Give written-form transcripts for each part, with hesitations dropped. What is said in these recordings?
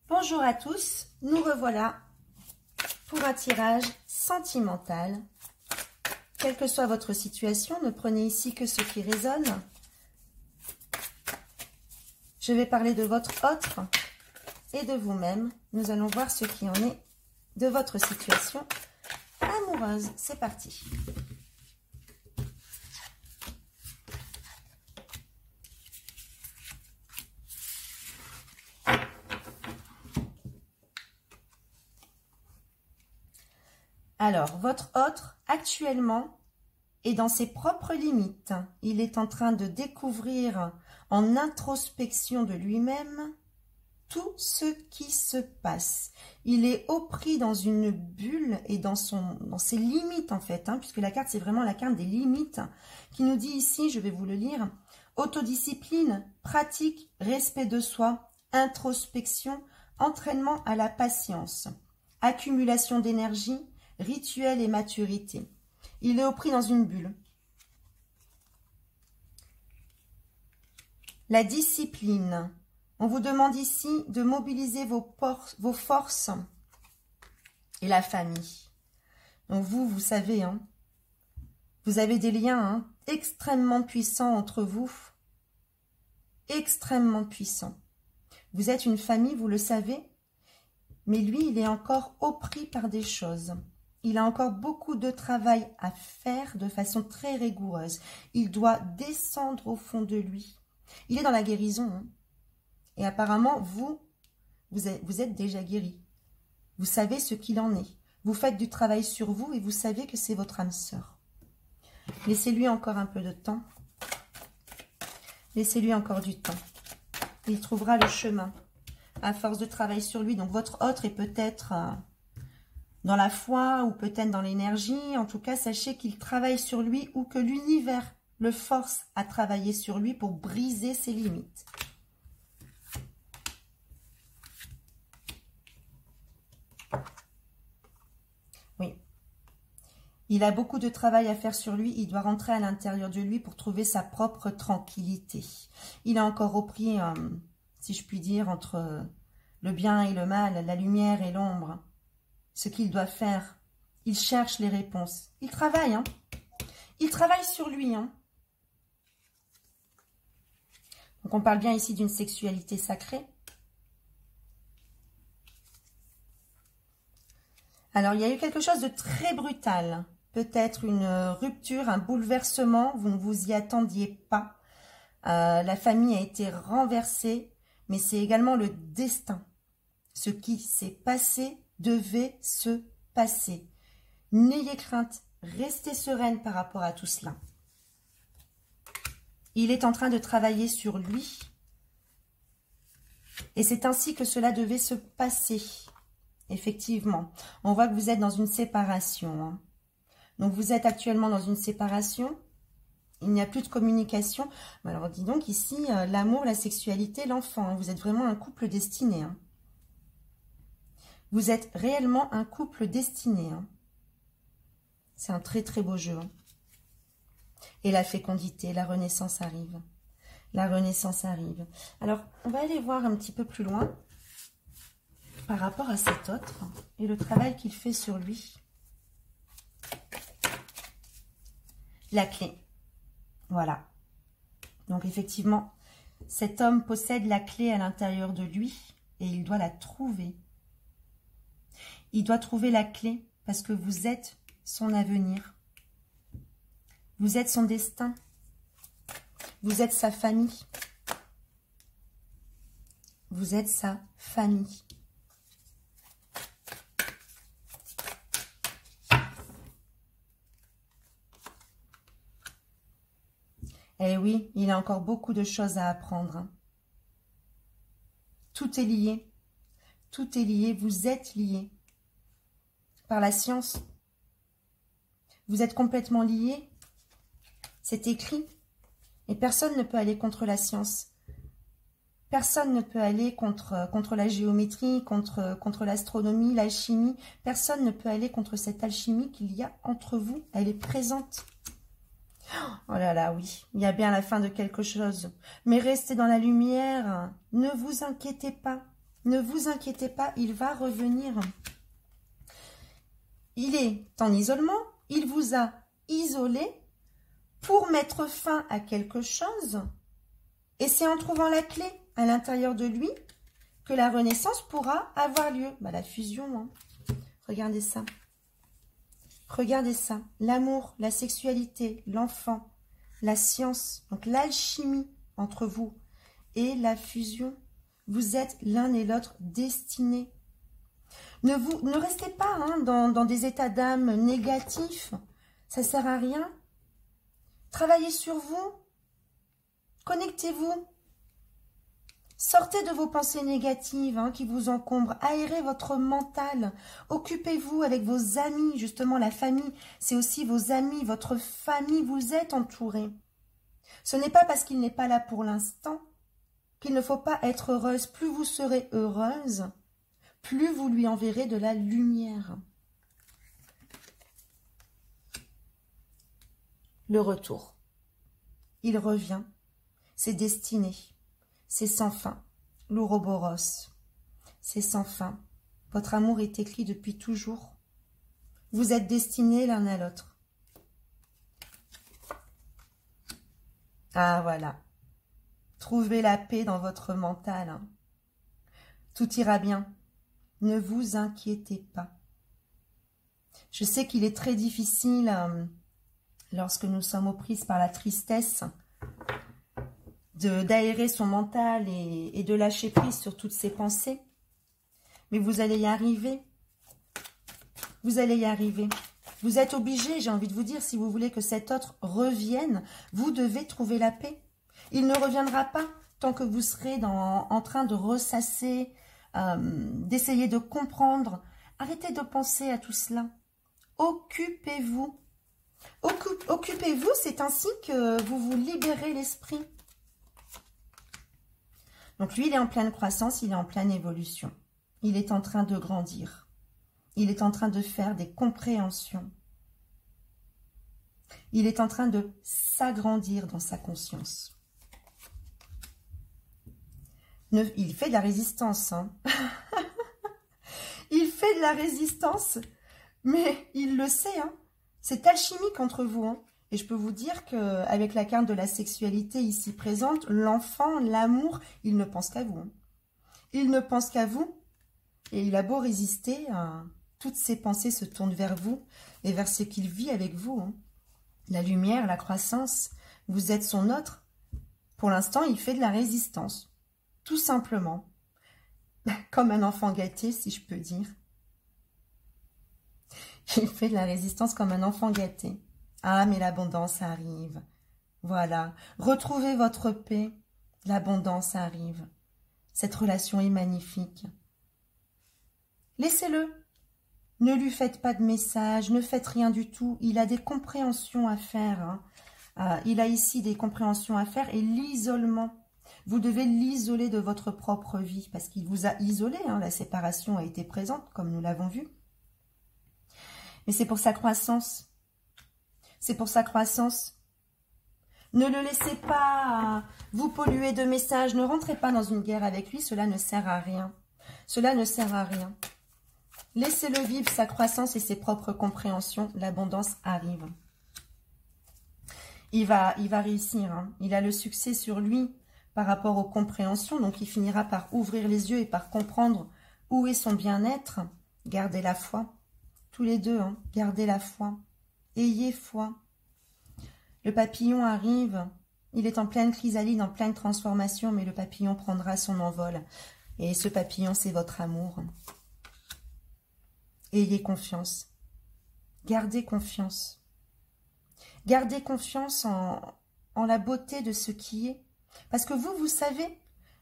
Bonjour à tous, nous revoilà pour un tirage sentimental. Quelle que soit votre situation, ne prenez ici que ce qui résonne. Je vais parler de votre autre et de vous-même. Nous allons voir ce qui en est de votre situation amoureuse. C'est parti. Alors, votre autre, actuellement, est dans ses propres limites. Il est en train de découvrir en introspection de lui-même tout ce qui se passe. Il est au pris dans une bulle et dans ses limites, en fait, puisque la carte, c'est vraiment la carte des limites, qui nous dit ici, je vais vous le lire, autodiscipline, pratique, respect de soi, introspection, entraînement à la patience, accumulation d'énergie, rituel et maturité. Il est au pris dans une bulle. La discipline. On vous demande ici de mobiliser vos forces et la famille. Donc vous savez, vous avez des liens extrêmement puissants entre vous. Extrêmement puissants. Vous êtes une famille, vous le savez, mais lui, il est encore au pris par des choses. Il a encore beaucoup de travail à faire de façon très rigoureuse. Il doit descendre au fond de lui. Il est dans la guérison. Et apparemment, vous êtes déjà guéri. Vous savez ce qu'il en est. Vous faites du travail sur vous et vous savez que c'est votre âme sœur. Laissez-lui encore un peu de temps. Laissez-lui encore du temps. Il trouvera le chemin à force de travail sur lui. Donc votre autre est peut-être dans la foi ou peut-être dans l'énergie. En tout cas, sachez qu'il travaille sur lui ou que l'univers le force à travailler sur lui pour briser ses limites. Oui. Il a beaucoup de travail à faire sur lui. Il doit rentrer à l'intérieur de lui pour trouver sa propre tranquillité. Il est encore au prix, si je puis dire, entre le bien et le mal, la lumière et l'ombre. Ce qu'il doit faire. Il cherche les réponses. Il travaille, Il travaille sur lui, Donc, on parle bien ici d'une sexualité sacrée. Alors, il y a eu quelque chose de très brutal. Peut-être une rupture, un bouleversement. Vous ne vous y attendiez pas. La famille a été renversée. Mais c'est également le destin. Ce qui s'est passé devait se passer. N'ayez crainte, restez sereine par rapport à tout cela. Il est en train de travailler sur lui. Et c'est ainsi que cela devait se passer. Effectivement. On voit que vous êtes dans une séparation. Donc vous êtes actuellement dans une séparation. Il n'y a plus de communication. Alors dis donc ici, l'amour, la sexualité, l'enfant. Vous êtes vraiment un couple destiné. Vous êtes réellement un couple destiné. C'est un très très beau jeu. Et la fécondité, la renaissance arrive. La renaissance arrive. Alors, on va aller voir un petit peu plus loin par rapport à cet autre et le travail qu'il fait sur lui. La clé. Voilà. Donc, effectivement, cet homme possède la clé à l'intérieur de lui et il doit la trouver. Il doit trouver la clé parce que vous êtes son avenir. Vous êtes son destin. Vous êtes sa famille. Vous êtes sa famille. Eh oui, il a encore beaucoup de choses à apprendre. Tout est lié. Tout est lié. Vous êtes liés. Par la science. Vous êtes complètement liés. C'est écrit. Et personne ne peut aller contre la science. Personne ne peut aller contre la géométrie, contre l'astronomie, l'alchimie. Personne ne peut aller contre cette alchimie qu'il y a entre vous. Elle est présente. Oh là là, oui. Il y a bien la fin de quelque chose. Mais restez dans la lumière. Ne vous inquiétez pas. Ne vous inquiétez pas, il va revenir. Il est en isolement, il vous a isolé pour mettre fin à quelque chose. Et c'est en trouvant la clé à l'intérieur de lui que la renaissance pourra avoir lieu. Bah, la fusion, hein. Regardez ça. Regardez ça. L'amour, la sexualité, l'enfant, la science, donc l'alchimie entre vous et la fusion. Vous êtes l'un et l'autre destinés. Ne restez pas hein, dans des états d'âme négatifs. Ça ne sert à rien. Travaillez sur vous. Connectez-vous. Sortez de vos pensées négatives hein, qui vous encombrent. Aérez votre mental. Occupez-vous avec vos amis. Justement, la famille, c'est aussi vos amis, votre famille. Vous êtes entourés. Ce n'est pas parce qu'il n'est pas là pour l'instant qu'il ne faut pas être heureuse. Plus vous serez heureuse, plus vous lui enverrez de la lumière. Le retour. Il revient. C'est destiné. C'est sans fin. L'ouroboros. C'est sans fin. Votre amour est écrit depuis toujours. Vous êtes destinés l'un à l'autre. Ah, voilà. Trouvez la paix dans votre mental. Hein. Tout ira bien. Ne vous inquiétez pas. Je sais qu'il est très difficile, lorsque nous sommes aux prises par la tristesse, d'aérer son mental et de lâcher prise sur toutes ces pensées. Mais vous allez y arriver. Vous allez y arriver. Vous êtes obligé, j'ai envie de vous dire, si vous voulez que cet autre revienne, vous devez trouver la paix. Il ne reviendra pas tant que vous serez en train de ressasser, d'essayer de comprendre. Arrêtez de penser à tout cela. Occupez-vous. Occupez-vous, c'est ainsi que vous vous libérez l'esprit. Donc lui, il est en pleine croissance, il est en pleine évolution. Il est en train de grandir. Il est en train de faire des compréhensions. Il est en train de s'agrandir dans sa conscience. Il fait de la résistance. Hein. Il fait de la résistance, mais il le sait. Hein. C'est alchimique entre vous. Hein. Et je peux vous dire qu'avec la carte de la sexualité ici présente, l'enfant, l'amour, il ne pense qu'à vous. Hein. Il ne pense qu'à vous. Et il a beau résister, toutes ses pensées se tournent vers vous et vers ce qu'il vit avec vous. Hein. La lumière, la croissance, vous êtes son autre. Pour l'instant, il fait de la résistance. Tout simplement. Comme un enfant gâté, si je peux dire. Il fait de la résistance comme un enfant gâté. Ah, mais l'abondance arrive. Voilà. Retrouvez votre paix. L'abondance arrive. Cette relation est magnifique. Laissez-le. Ne lui faites pas de message, ne faites rien du tout. Il a des compréhensions à faire. Hein. Il a ici des compréhensions à faire et l'isolement. Vous devez l'isoler de votre propre vie parce qu'il vous a isolé. Hein. La séparation a été présente, comme nous l'avons vu. Mais c'est pour sa croissance. C'est pour sa croissance. Ne le laissez pas vous polluer de messages. Ne rentrez pas dans une guerre avec lui. Cela ne sert à rien. Cela ne sert à rien. Laissez-le vivre sa croissance et ses propres compréhensions. L'abondance arrive. Il va réussir. Hein. Il a le succès sur lui par rapport aux compréhensions. Donc, il finira par ouvrir les yeux et par comprendre où est son bien-être. Gardez la foi. Tous les deux, hein. Gardez la foi. Ayez foi. Le papillon arrive. Il est en pleine chrysalide, en pleine transformation, mais le papillon prendra son envol. Et ce papillon, c'est votre amour. Ayez confiance. Gardez confiance. Gardez confiance en la beauté de ce qui est. Parce que vous savez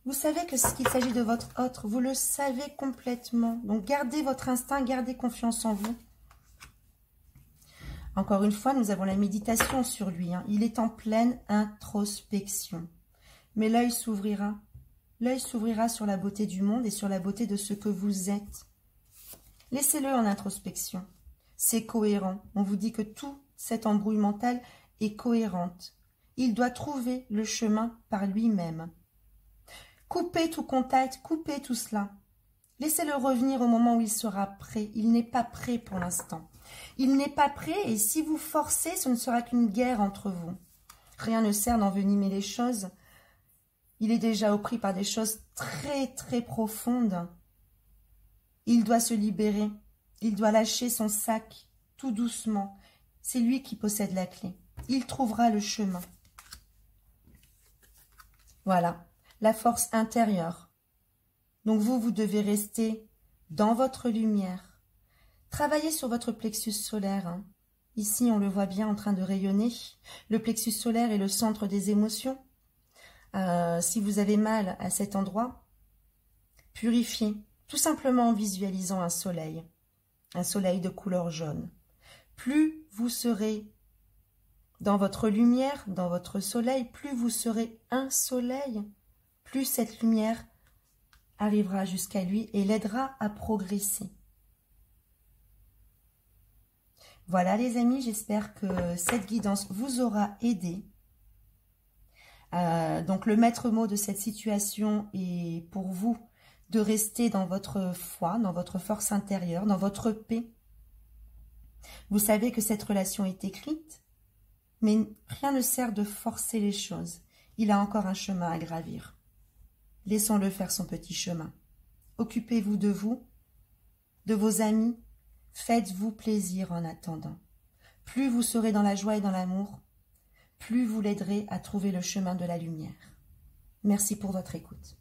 que qu'il s'agit de votre autre. Vous le savez complètement. Donc, gardez votre instinct, gardez confiance en vous. Encore une fois, nous avons la méditation sur lui. Hein. Il est en pleine introspection. Mais l'œil s'ouvrira. L'œil s'ouvrira sur la beauté du monde et sur la beauté de ce que vous êtes. Laissez-le en introspection. C'est cohérent. On vous dit que tout cette embrouille mentale est cohérente. Il doit trouver le chemin par lui-même. Coupez tout contact, coupez tout cela. Laissez-le revenir au moment où il sera prêt. Il n'est pas prêt pour l'instant. Il n'est pas prêt et si vous forcez, ce ne sera qu'une guerre entre vous. Rien ne sert d'envenimer les choses. Il est déjà oppris par des choses très très profondes. Il doit se libérer. Il doit lâcher son sac tout doucement. C'est lui qui possède la clé. Il trouvera le chemin. Voilà, la force intérieure. Donc vous devez rester dans votre lumière. Travaillez sur votre plexus solaire. Hein. Ici, on le voit bien en train de rayonner. Le plexus solaire est le centre des émotions. Si vous avez mal à cet endroit, purifiez, tout simplement en visualisant un soleil de couleur jaune. Plus vous serez dans votre lumière, dans votre soleil, plus vous serez un soleil, plus cette lumière arrivera jusqu'à lui et l'aidera à progresser. Voilà les amis, j'espère que cette guidance vous aura aidé. Donc le maître mot de cette situation est pour vous de rester dans votre foi, dans votre force intérieure, dans votre paix. Vous savez que cette relation est écrite, mais rien ne sert de forcer les choses. Il a encore un chemin à gravir. Laissons-le faire son petit chemin. Occupez-vous, de vos amis. Faites-vous plaisir en attendant. Plus vous serez dans la joie et dans l'amour, plus vous l'aiderez à trouver le chemin de la lumière. Merci pour votre écoute.